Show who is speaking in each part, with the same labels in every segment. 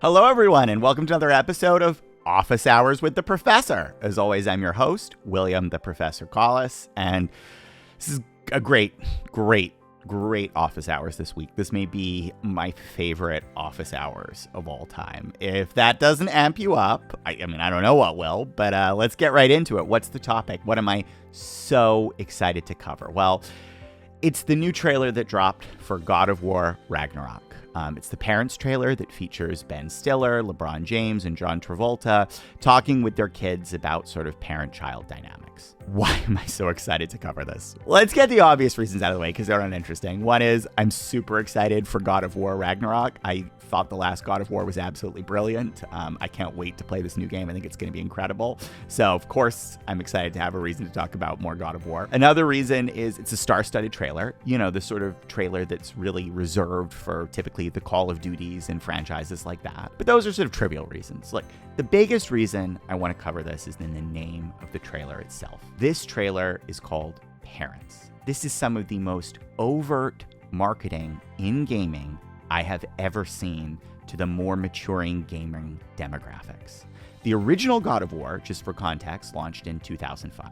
Speaker 1: Hello, everyone, and welcome to another episode of Office Hours with the Professor. As always, I'm your host, William the Professor Collis, and this is a great office hours this week. This may be my favorite office hours of all time. If that doesn't amp you up, I don't know what will, but let's get right into it. What's the topic? What am I so excited to cover? Well, it's the new trailer that dropped for God of War Ragnarök. It's the Parents trailer that features Ben Stiller, LeBron James, and John Travolta talking with their kids about sort of parent-child dynamics. Why am I so excited to cover this? Let's get the obvious reasons out of the way because they're uninteresting. One is I'm super excited for God of War Ragnarök. I thought the last God of War was absolutely brilliant. I can't wait to play this new game. I think it's going to be incredible. So, of course, I'm excited to have a reason to talk about more God of War. Another reason is it's a star-studded trailer. You know, the sort of trailer that's really reserved for typically the Call of Duties and franchises like that. But those are sort of trivial reasons. Look, the biggest reason I want to cover this is in the name of the trailer itself. This trailer is called Parents. This is some of the most overt marketing in gaming I have ever seen to the more maturing gaming demographics. The original God of War, just for context, launched in 2005.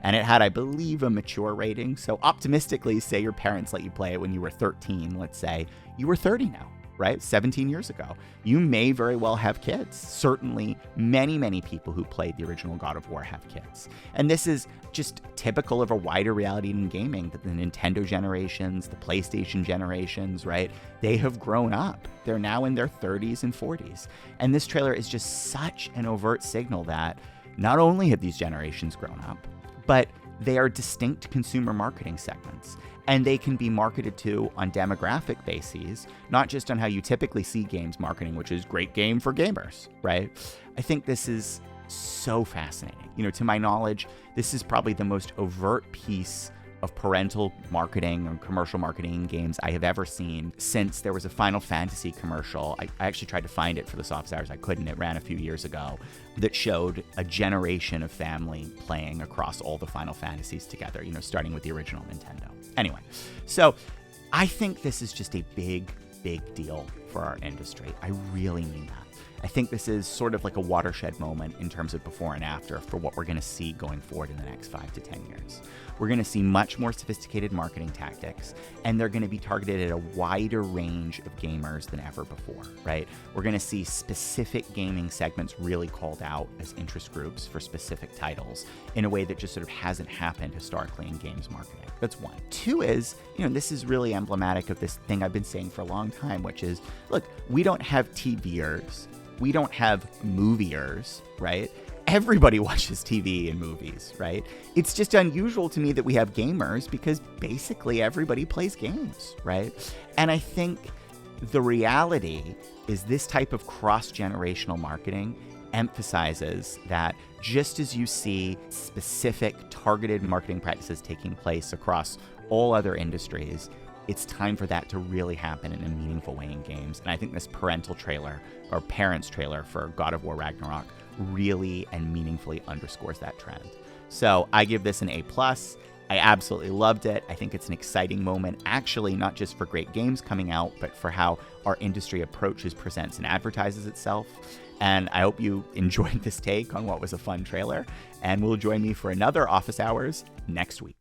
Speaker 1: And it had, I believe, a mature rating. So optimistically, say your parents let you play it when you were 13, let's say. You were 30 now, right? 17 years ago. You may very well have kids. Certainly, many people who played the original God of War have kids. And this is just typical of a wider reality in gaming, that the Nintendo generations, the PlayStation generations, right? They have grown up. They're now in their 30s and 40s. And this trailer is just such an overt signal that not only have these generations grown up, but they are distinct consumer marketing segments. And they can be marketed to on demographic bases, not just on how you typically see games marketing, which is great game for gamers, right? I think this is so fascinating. You know, to my knowledge, this is probably the most overt piece of parental marketing or commercial marketing in games I have ever seen since there was a Final Fantasy commercial. I actually tried to find it for this office hours. I couldn't. It ran a few years ago that showed a generation of family playing across all the Final Fantasies together, you know, starting with the original Nintendo. Anyway, so I think this is just a big deal for our industry. I really mean that. I think this is sort of like a watershed moment in terms of before and after for what we're going to see going forward in the next 5 to 10 years. We're going to see much more sophisticated marketing tactics, and they're going to be targeted at a wider range of gamers than ever before, right? We're going to see specific gaming segments really called out as interest groups for specific titles in a way that just sort of hasn't happened historically in games marketing. That's one. Two is, you know, this is really emblematic of this thing I've been saying for a long time, which is, look, we don't have TVers. We don't have moviers, right? Everybody watches TV and movies, right? It's just unusual to me that we have gamers because basically everybody plays games, right? And I think the reality is this type of cross-generational marketing emphasizes that just as you see specific targeted marketing practices taking place across all other industries, it's time for that to really happen in a meaningful way in games. And I think this parental trailer or parents trailer for God of War Ragnarök really and meaningfully underscores that trend. So I give this an A+. I absolutely loved it. I think it's an exciting moment, actually, not just for great games coming out, but for how our industry approaches, presents, and advertises itself. And I hope you enjoyed this take on what was a fun trailer. And will join me for another Office Hours next week.